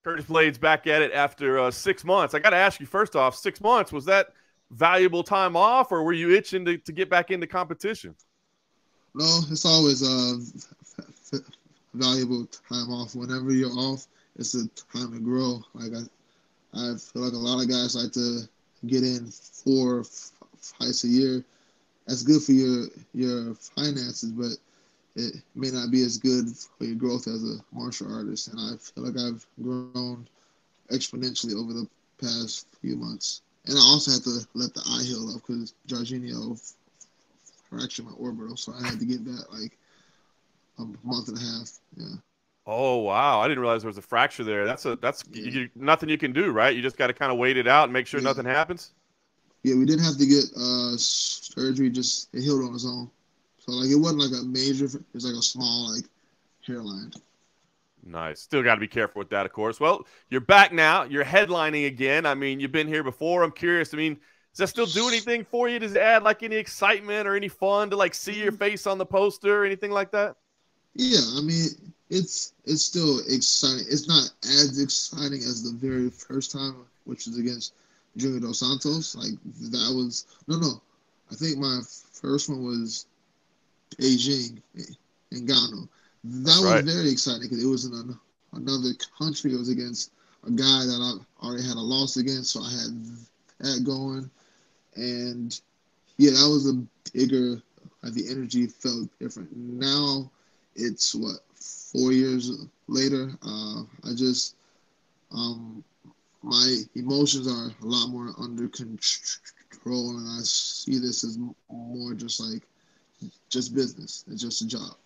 Curtis Blaydes back at it after 6 months. I got to ask you, first off, 6 months, was that valuable time off, or were you itching to get back into competition? No, it's always valuable time off. Whenever you're off, it's a time to grow. Like I feel like a lot of guys like to get in 4 fights a year. That's good for your finances, but it may not be as good for your growth as a martial artist. And I feel like I've grown exponentially over the past few months. And I also had to let the eye heal up because Jorginho fractured my orbital, so I had to get that like a month and a half. Yeah. Oh wow! I didn't realize there was a fracture there. That's nothing you can do, right? You just got to kind of wait it out and make sure nothing happens. Yeah, we didn't have to get surgery; just it healed on its own. So like it wasn't like a major; it was like a small like hairline. Nice. Still got to be careful with that, of course. Well, you're back now. You're headlining again. I mean, you've been here before. I'm curious. I mean, does that still do anything for you? Does it add like any excitement or any fun to like see your face on the poster or anything like that? Yeah, I mean, it's still exciting. It's not as exciting as the very first time, which was against Junior Dos Santos. Like that was no. I think my first one was Beijing in Ghana. That was very exciting because it was in another country. It was against a guy that I already had a loss against, so I had that going. And yeah, that was a bigger. The energy felt different. Now it's 4 years later. My emotions are a lot more under control, and I see this as more just business. It's just a job.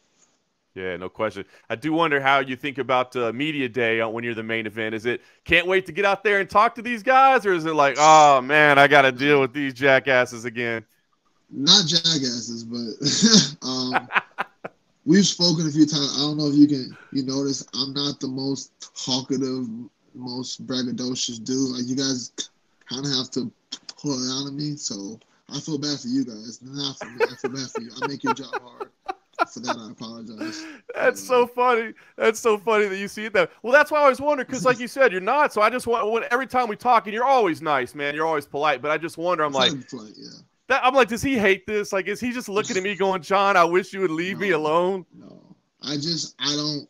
Yeah, no question. I do wonder how you think about media day when you're the main event. Is it can't wait to get out there and talk to these guys, or is it like, oh man, I got to deal with these jackasses again? Not jackasses, but we've spoken a few times. I don't know if you notice. I'm not the most talkative, most braggadocious dude. Like you guys kind of have to pull it out of me. So I feel bad for you guys. Not for me. I feel bad for you. I make your job hard. For that, I apologize. That's so funny. That's so funny that you see it that. Well, that's why I always wonder because, like you said, you're not. So I just want every time we talk, and you're always nice, man. You're always polite. But I just wonder. I'm like, polite, yeah. I'm like, does he hate this? Like, is he just looking at me going, John, I wish you would leave me alone? No, I don't.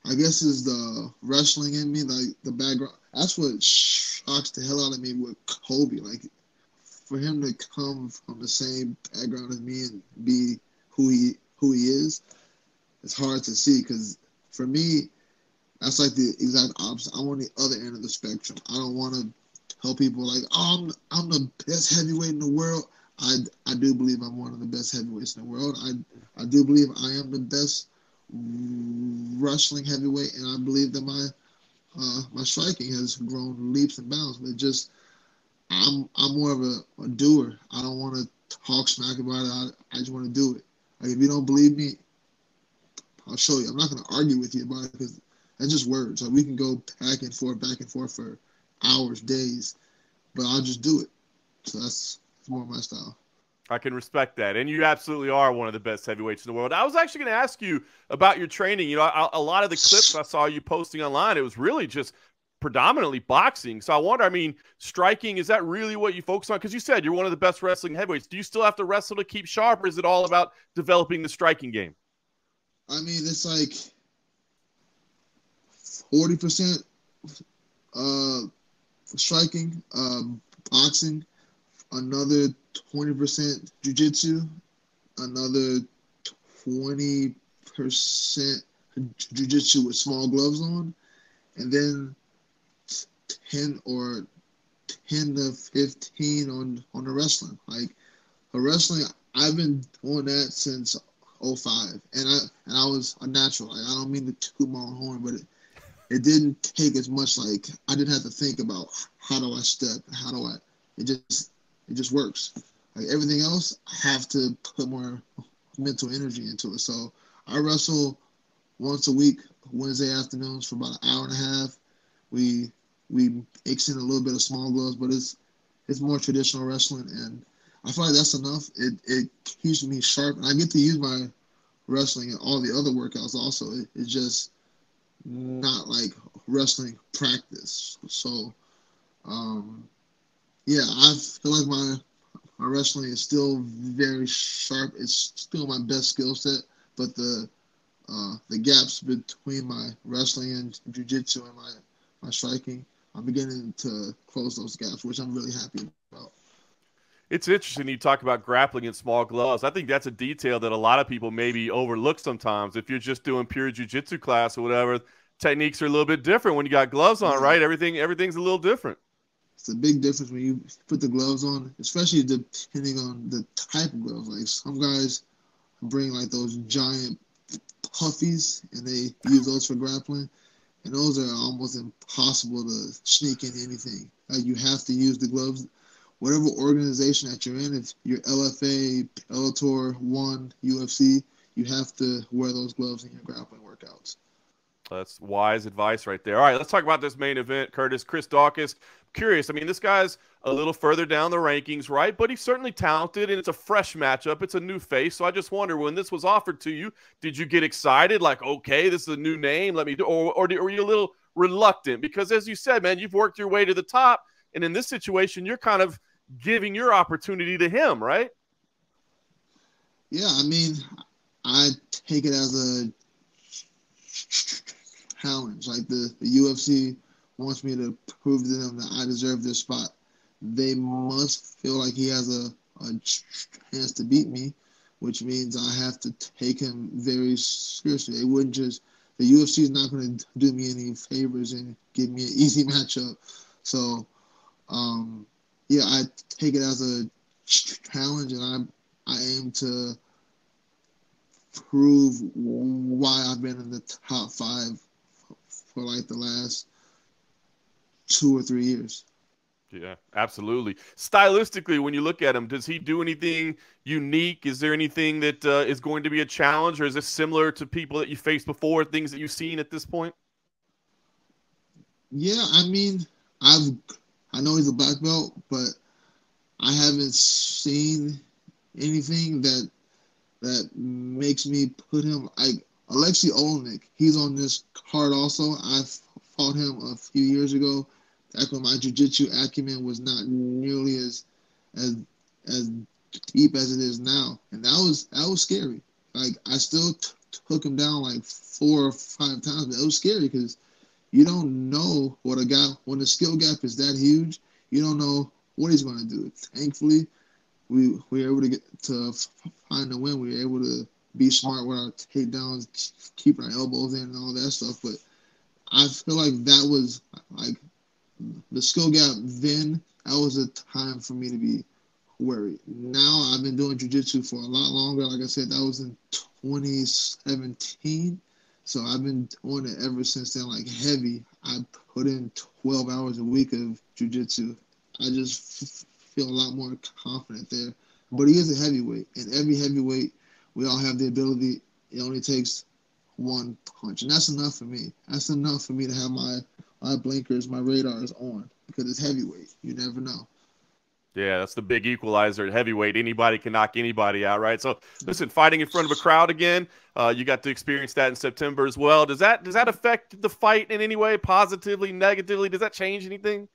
I guess it's the wrestling in me, like the background. That's what shocks the hell out of me with Kobe. Like, for him to come from the same background as me and be who he is, it's hard to see because for me, that's like the exact opposite. I'm on the other end of the spectrum. I don't want to tell people like, oh, I'm the best heavyweight in the world. I do believe I'm one of the best heavyweights in the world. I do believe I am the best wrestling heavyweight, and I believe that my striking has grown leaps and bounds. But just I'm more of a doer. I don't want to talk smack about it. I just want to do it. Like if you don't believe me, I'll show you. I'm not going to argue with you about it because that's just words. Like we can go back and forth for hours, days, but I'll just do it. So that's more my style. I can respect that. And you absolutely are one of the best heavyweights in the world. I was actually going to ask you about your training. You know, a lot of the clips I saw you posting online, it was really just predominantly boxing. So I wonder, I mean, striking, is that really what you focus on? Because you said you're one of the best wrestling heavyweights. Do you still have to wrestle to keep sharp, or is it all about developing the striking game? I mean, it's like 40% striking, boxing, another 20% jiu-jitsu, another 20% jiu-jitsu with small gloves on, and then 10 to 15 on the wrestling. Like the wrestling, I've been doing that since 05, and I was a natural. Like, I don't mean to toot my own horn, but it didn't take as much. Like I didn't have to think about how do I step, it just works. Like everything else, I have to put more mental energy into it. So I wrestle once a week, Wednesday afternoons for about an hour and a half. We mix in a little bit of small gloves, but it's more traditional wrestling, and I feel like that's enough. It keeps me sharp, and I get to use my wrestling in all the other workouts also. It's just not like wrestling practice. So, yeah, I feel like my wrestling is still very sharp. It's still my best skill set, but the gaps between my wrestling and jiu-jitsu and my striking, I'm beginning to close those gaps, which I'm really happy about. It's interesting you talk about grappling in small gloves. I think that's a detail that a lot of people maybe overlook sometimes. If you're just doing pure jiu-jitsu class or whatever, techniques are a little bit different when you got gloves on, Yeah, right? Everything's a little different. it's a big difference when you put the gloves on, especially depending on the type of gloves. Like some guys bring like those giant puffies and they use those for grappling. And those are almost impossible to sneak in anything. Like you have to use the gloves. Whatever organization that you're in, if you're LFA, Bellator, ONE, UFC, you have to wear those gloves in your grappling workouts. That's wise advice right there. All right, let's talk about this main event, Curtis. Chris Daukaus. Curious. I mean, this guy's a little further down the rankings, right? But he's certainly talented, and it's a fresh matchup. It's a new face. So I just wonder, when this was offered to you, did you get excited? Like, okay, this is a new name. Let me do, or were you a little reluctant? Because as you said, man, you've worked your way to the top, and in this situation, you're kind of giving your opportunity to him, right? Yeah, I mean, I take it as a challenge. Like the UFC wants me to prove to them that I deserve this spot. They must feel like he has a chance to beat me, which means I have to take him very seriously. They wouldn't just, the UFC is not going to do me any favors and give me an easy matchup. So, yeah, I take it as a challenge, and I aim to prove why I've been in the top 5 for like the last 2 or 3 years. Yeah, absolutely. Stylistically, when you look at him, does he do anything unique? Is there anything that is going to be a challenge, or is this similar to people that you faced before, things that you've seen at this point? Yeah, I mean, I know he's a black belt, but I haven't seen anything that makes me put him like Alexei Olenek. He's on this card also. I fought him a few years ago, back when my jiu-jitsu acumen was not nearly as as deep as it is now, and that was scary. Like I still took him down like 4 or 5 times, but it was scary because you don't know what a guy, when the skill gap is that huge, you don't know what he's going to do. Thankfully, we were able to get to find a win. We were able to be smart with our takedowns, keep our elbows in and all that stuff. But I feel like that was like the skill gap then. That was a time for me to be worried. Now I've been doing jiu-jitsu for a lot longer. Like I said, that was in 2017. So I've been doing it ever since then, like heavy. I put in 12 hours a week of jiu-jitsu. I just feel a lot more confident there. But he is a heavyweight, and every heavyweight, we all have the ability. It only takes one punch, and that's enough for me. That's enough for me to have my blinkers, my radars on, because it's heavyweight. You never know. Yeah, that's the big equalizer at heavyweight. Anybody can knock anybody out, right? So, listen, fighting in front of a crowd again, you got to experience that in September as well. Does that affect the fight in any way, positively, negatively? Does that change anything?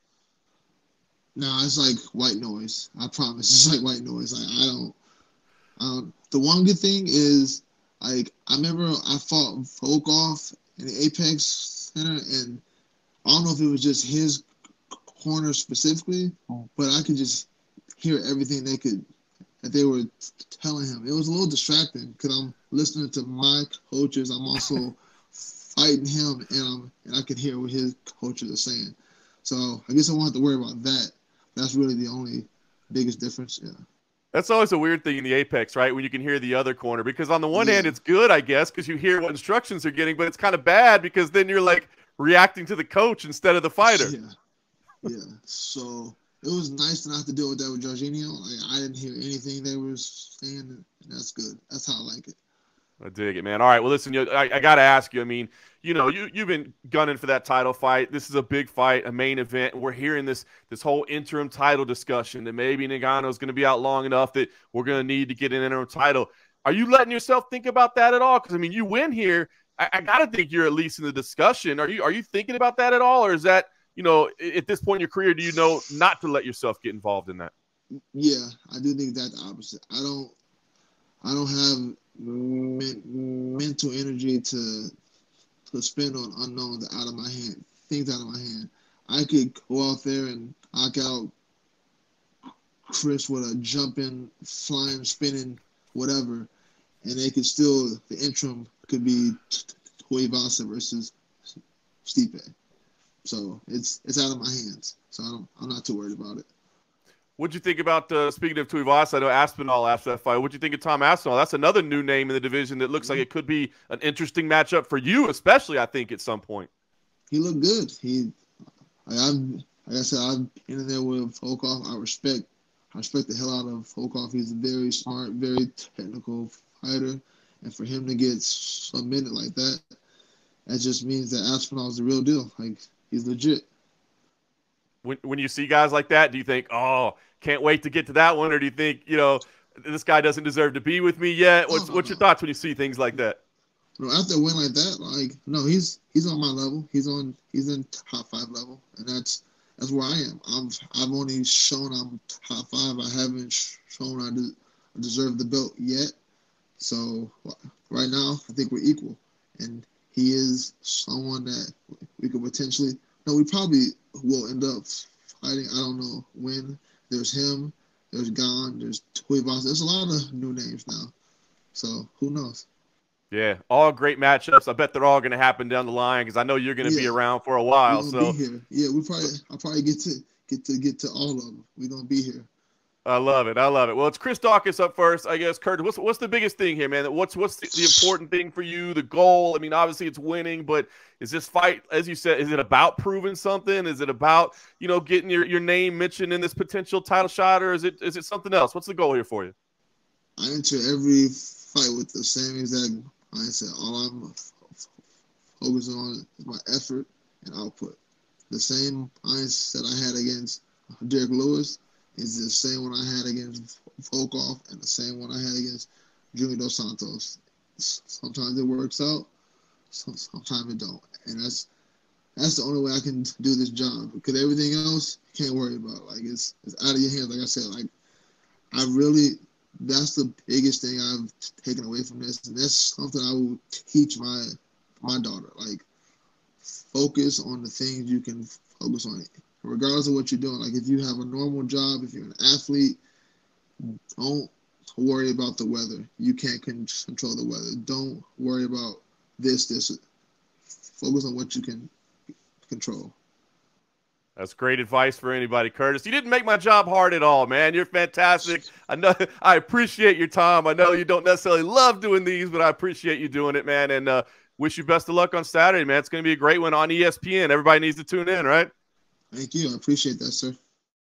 No, it's like white noise. I promise, it's like white noise. Like I don't. The one good thing is, like I remember I fought Volkov in the Apex Center, and I don't know if it was just his corner specifically, but I could just hear everything that they were telling him. It was a little distracting because I'm listening to my coaches. I'm also fighting him, and I could hear what his coaches are saying. So I guess I won't have to worry about that. That's really the only biggest difference. Yeah. That's always a weird thing in the Apex, right? When you can hear the other corner, because on the one hand, Yeah. it's good, I guess, because you hear what instructions they're getting, but it's kind of bad because then you're like reacting to the coach instead of the fighter. Yeah. Yeah. So it was nice to not have to deal with that with Jorginho. Like I didn't hear anything they were saying, and that's good. That's how I like it. I dig it, man. All right, well, listen, I got to ask you. I mean, you've been gunning for that title fight. This is a big fight, a main event. We're hearing this whole interim title discussion that maybe Nagano's going to be out long enough that we're going to need to get an interim title. Are you letting yourself think about that at all? Because, I mean, you win here. I got to think you're at least in the discussion. Are you thinking about that at all? Or is that, at this point in your career, do you know not to let yourself get involved in that? Yeah, I do think that the opposite. I don't have mental energy to spend on unknowns out of my hand, things out of my hand. I could go out there and knock out Chris with a jumping, flying, spinning, whatever, and they could still, the interim could be Tuivasa versus Stipe. So it's out of my hands. So I'm not too worried about it. What'd you think about, speaking of Tuivasa, I know Aspinall after that fight. What'd you think of Tom Aspinall? That's another new name in the division that looks like it could be an interesting matchup for you, especially, I think, at some point. He looked good. Like I said, I've been in there with Volkov. I respect the hell out of Volkov. He's a very smart, very technical fighter. And for him to get submitted like that, that just means that Aspinall is the real deal. Like, he's legit. When you see guys like that, do you think, oh, can't wait to get to that one? Or do you think, this guy doesn't deserve to be with me yet? What's your thoughts when you see things like that? After a win like that, like, no, he's on my level. He's in top 5 level, and that's where I am. I've only shown I'm top 5. I haven't shown I deserve the belt yet. So right now, I think we're equal, and he is someone that we could potentially. No, we probably will end up fighting. I don't know when. There's him. There's Gon. There's Tuivasa. There's a lot of new names now. So who knows? Yeah, all great matchups. I bet they're all going to happen down the line because I know you're going to be around for a while. So be here. Yeah, I'll probably get to all of them. We're gonna be here. I love it. Well, it's Chris Daukaus up first, I guess. Curtis, what's the biggest thing here, man? What's the important thing for you? The goal? I mean, obviously it's winning, but is this fight, as you said, is it about proving something? Is it about getting your name mentioned in this potential title shot, or is it something else? What's the goal here for you? I enter every fight with the same exact mindset. All I'm focusing on is my effort and output. The same mindset I had against Derek Lewis is the same one I had against Volkov and the same one I had against Junior Dos Santos. Sometimes it works out, sometimes it don't. And that's the only way I can do this job. Because everything else, you can't worry about. Like, it's out of your hands. Like I said, like, that's the biggest thing I've taken away from this. And that's something I will teach my daughter. Like, focus on the things you can focus on. Regardless of what you're doing. Like, if you have a normal job, if you're an athlete, don't worry about the weather. You can't control the weather. Don't worry about this. Focus on what you can control. That's great advice for anybody, Curtis. You didn't make my job hard at all, man. You're fantastic. I know I appreciate your time. I know you don't necessarily love doing these, but I appreciate you doing it, man. And wish you best of luck on Saturday, man. It's going to be a great one on ESPN. Everybody needs to tune in, right? Thank you. I appreciate that, sir.